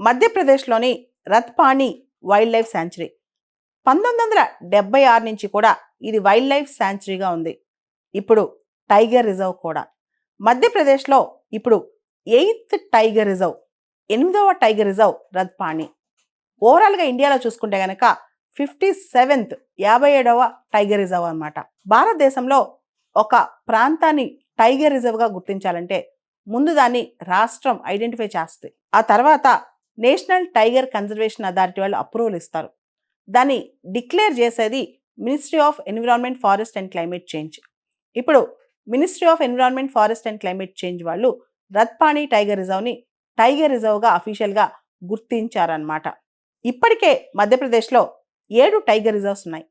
మధ్యప్రదేశ్లోని రత్పాని wild life sanctuary 1976 నుంచి కూడా ఇది వైల్డ్ లైఫ్ శాంచురీగా ఉంది. ఇప్పుడు టైగర్ రిజర్వ్ కూడా. మధ్యప్రదేశ్లో ఇప్పుడు 8th టైగర్ రిజర్వ్, 8వ టైగర్ రిజర్వ్ రత్పాని. ఓవరాల్గా ఇండియాలో చూసుకుంటే కనుక 57th 57వ టైగర్ రిజర్వ్ అనమాట. భారతదేశంలో ఒక ప్రాంతాన్ని టైగర్ రిజర్వ్గా గుర్తించాలంటే ముందు దాన్ని రాష్ట్రం ఐడెంటిఫై చేస్తుంది. ఆ తర్వాత నేషనల్ టైగర్ కన్జర్వేషన్ అథారిటీ వాళ్ళు అప్రూవల్ ఇస్తారు. దాన్ని డిక్లేర్ చేసేది ministry of environment, forest and climate change. ఇప్పుడు ministry of environment, forest and climate change వాళ్ళు రత్పాని టైగర్ రిజర్వ్ని టైగర్ రిజర్వ్గా అఫీషియల్గా గుర్తించారనమాట. ఇప్పటికే మధ్యప్రదేశ్లో 7 టైగర్ రిజర్వ్స్ ఉన్నాయి.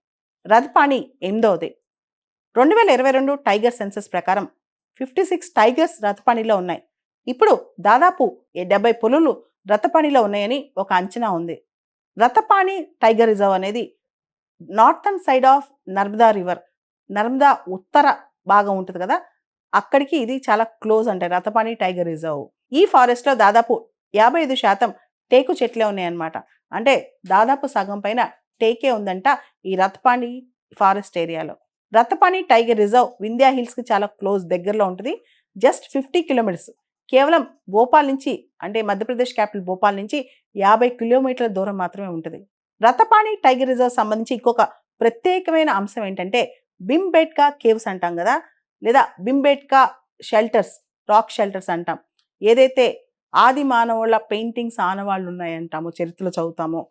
రత్పాని 8వది. 2022 టైగర్ సెన్సస్ ప్రకారం 56 టైగర్స్ రత్పానిలో ఉన్నాయి. ఇప్పుడు దాదాపు 70 పులులు రత్పానిలో ఉన్నాయని ఒక అంచనా ఉంది. రత్పాని టైగర్ రిజర్వ్ అనేది northern side of Narmada river, Narmada ఉత్తర భాగం ఉంటుంది కదా, అక్కడికి ఇది చాలా క్లోజ్ అంటే రత్పాని టైగర్ రిజర్వ్. ఈ ఫారెస్ట్లో దాదాపు 55% టేకు చెట్లే ఉన్నాయన్నమాట. అంటే దాదాపు సగం పైన టేకే ఉందంట ఈ రత్పాని ఫారెస్ట్ ఏరియాలో. రత్పాని టైగర్ రిజర్వ్ వింధ్యా హిల్స్కి చాలా క్లోజ్ దగ్గరలో ఉంటుంది. జస్ట్ 50 కిలోమీటర్స్, కేవలం భోపాల్ నుంచి అంటే మధ్యప్రదేశ్ క్యాపిటల్ భోపాల్ నుంచి 50 కిలోమీటర్ల దూరం మాత్రమే ఉంటుంది. రత్పాని టైగర్ రిజర్వ్ సంబంధించి ఇంకొక ప్రత్యేకమైన అంశం ఏంటంటే భింబేట్కా కేవ్స్ అంటాం కదా, లేదా భింబేట్కా షెల్టర్స్, రాక్ షెల్టర్స్ అంటాం. ఏదైతే ఆది మానవుల పెయింటింగ్స్ ఆనవాళ్ళు ఉన్నాయంటామో, చరిత్రలో చదువుతామో,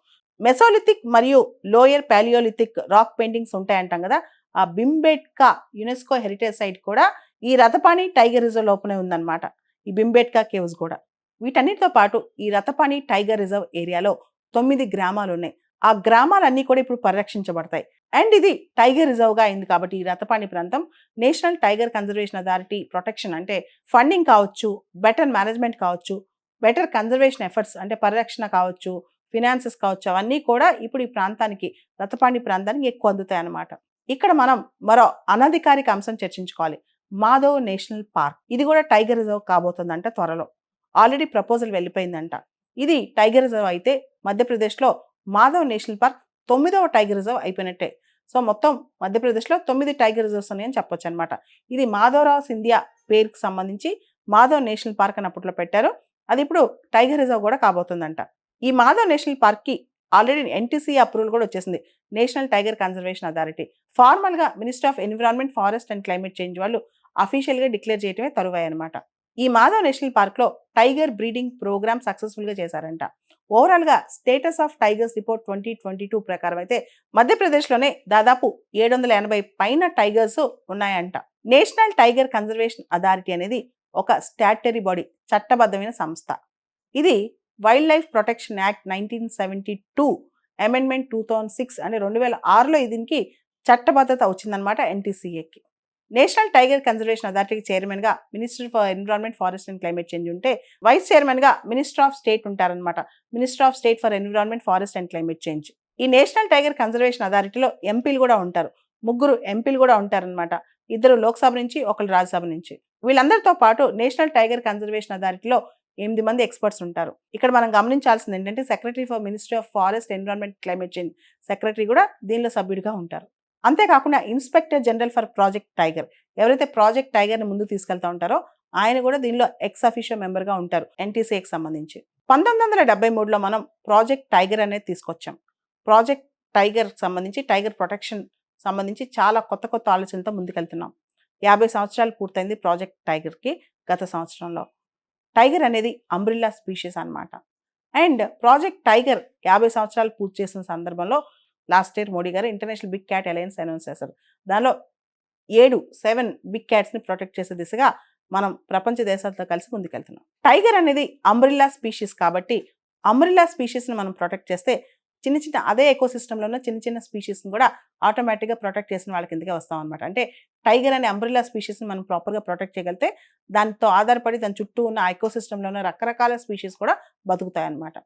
మెసోలిథిక్ మరియు లోయర్ పాలియోలిథిక్ రాక్ పెయింటింగ్స్ ఉంటాయంటాం కదా, ఆ భింబేట్కా యునెస్కో హెరిటేజ్ సైట్ కూడా ఈ రత్పాని టైగర్ రిజర్వ్ లోపలే ఉందన్నమాట. ఈ భింబేట్కా కేవ్స్ కూడా. వీటన్నిటితో పాటు ఈ రత్పాని టైగర్ రిజర్వ్ ఏరియాలో 9 గ్రామాలు ఉన్నాయి. ఆ గ్రామాలన్నీ కూడా ఇప్పుడు పరిరక్షించబడతాయి. అండ్ ఇది టైగర్ రిజర్వ్గా అయింది కాబట్టి ఈ రత్పాని ప్రాంతం national tiger conservation authority protection అంటే ఫండింగ్ కావచ్చు, బెటర్ మేనేజ్మెంట్ కావచ్చు, బెటర్ కన్జర్వేషన్ ఎఫర్ట్స్ అంటే పరిరక్షణ కావచ్చు, ఫినాన్సెస్ కావచ్చు, అవన్నీ కూడా ఇప్పుడు ఈ ప్రాంతానికి, రత్పాని ప్రాంతానికి ఎక్కువ అందుతాయి అన్నమాట. ఇక్కడ మనం మరో అనధికారిక అంశం చర్చించుకోవాలి. Madhav national park. ఇది కూడా టైగర్ రిజర్వ్ కాబోతుందంట త్వరలో. ఆల్రెడీ ప్రపోజల్ వెళ్ళిపోయిందంట. ఇది టైగర్ రిజర్వ్ అయితే మధ్యప్రదేశ్లో మాధవ్ నేషనల్ పార్క్ 9వ టైగర్ రిజర్వ్ అయిపోయినట్టే. సో మొత్తం మధ్యప్రదేశ్లో 9 టైగర్ రిజర్వ్స్ ఉన్నాయని చెప్పొచ్చు అనమాట. ఇది మాధవరావు సింధియా పేరుకి సంబంధించి మాధవ్ నేషనల్ పార్క్ అని అప్పట్లో పెట్టారు. అది ఇప్పుడు టైగర్ రిజర్వ్ కూడా కాబోతుందంట. ఈ మాధవ్ నేషనల్ పార్క్కి ఆల్రెడీ ఎన్టీసీ అప్రూవల్ కూడా వచ్చేసింది, నేషనల్ టైగర్ కన్జర్వేషన్ అథారిటీ. ఫార్మల్గా ministry of environment, forest and climate change వాళ్ళు అఫీషియల్గా డిక్లేర్ చేయడమే తరువాయి అనమాట. ఈ మాధవ్ నేషనల్ పార్క్లో టైగర్ బ్రీడింగ్ ప్రోగ్రామ్ సక్సెస్ఫుల్గా చేశారంట. ఓవరాల్గా స్టేటస్ ఆఫ్ టైగర్స్ రిపోర్ట్ 2022 ప్రకారం అయితే మధ్యప్రదేశ్లోనే దాదాపు 780 పైన టైగర్స్ ఉన్నాయంట. నేషనల్ టైగర్ కన్జర్వేషన్ అథారిటీ అనేది ఒక స్టాట్యుటరీ బాడీ, చట్టబద్ధమైన సంస్థ. ఇది wild life protection act 1972 amendment 2006 అంటే 2006లో దీనికి చట్టబద్ధత వచ్చిందనమాట ఎన్టీసీఏకి. నేషనల్ టైగర్ కన్జర్వేషన్ అథారిటీకి చైర్మన్గా minister for environment, forest and climate change ఉంటే వైస్ చైర్మన్గా మినిస్టర్ ఆఫ్ స్టేట్ ఉంటారనమాట. Minister of state for environment, forest and climate change. ఈ నేషనల్ టైగర్ కన్జర్వేషన్ అథారిటీలో ఎంపీలు కూడా ఉంటారు. 3 ఎంపీలు కూడా ఉంటారనమాట. 2 లోక్సభ నుంచి, 1 రాజ్యసభ నుంచి. వీళ్ళందరితో పాటు నేషనల్ టైగర్ కన్జర్వేషన్ అథారిటీలో 8 మంది ఎక్స్పర్ట్స్ ఉంటారు. ఇక్కడ మనం గమనించాల్సింది ఏంటంటే secretary for ministry of forest, environment, climate change secretary కూడా దీనిలో సభ్యుడిగా ఉంటారు. అంతేకాకుండా inspector general for project tiger, ఎవరైతే ప్రాజెక్ట్ టైగర్ని ముందు తీసుకెళ్తా ఉంటారో ఆయన కూడా దీనిలో ఎక్స్ అఫీషియో మెంబర్గా ఉంటారు ఎన్టీసీకి సంబంధించి. 1973లో మనం ప్రాజెక్ట్ టైగర్ అనేది తీసుకొచ్చాం. ప్రాజెక్ట్ టైగర్ సంబంధించి, టైగర్ ప్రొటెక్షన్ సంబంధించి చాలా కొత్త కొత్త ఆలోచనలతో ముందుకెళ్తున్నాం. 50 సంవత్సరాలు పూర్తయింది ప్రాజెక్ట్ టైగర్కి గత సంవత్సరంలో. టైగర్ అనేది అంబ్రిల్లా స్పీషీస్ అన్నమాట. అండ్ ప్రాజెక్ట్ టైగర్ 50 సంవత్సరాలు పూర్తి చేసిన సందర్భంలో లాస్ట్ ఇయర్ మోడీ గారు international big cat alliance announce చేశారు. దానిలో 7 బిగ్ క్యాట్స్ని ప్రొటెక్ట్ చేసే దిశగా మనం ప్రపంచ దేశాలతో కలిసి ముందుకెళ్తున్నాం. టైగర్ అనేది అంబ్రిల్లా స్పీషీస్ కాబట్టి అంబ్రిల్లా స్పీషీస్ని మనం ప్రొటెక్ట్ చేస్తే చిన్న చిన్న అదే ఎకోసిస్టంలో ఉన్న చిన్న చిన్న స్పీషీస్ని కూడా ఆటోమేటిక్గా ప్రొటెక్ట్ చేసిన వాళ్ళ కిందకే వస్తాం అనమాట. అంటే టైగర్ అనే అంబ్రిల్లా స్పీషీస్ని మనం ప్రాపర్గా ప్రొటెక్ట్ చేయగలిగితే దానితో ఆధారపడి దాని చుట్టూ ఉన్న ఎకోసిస్టంలో ఉన్న రకరకాల స్పీషీస్ కూడా బతుకుతాయి అన్నమాట.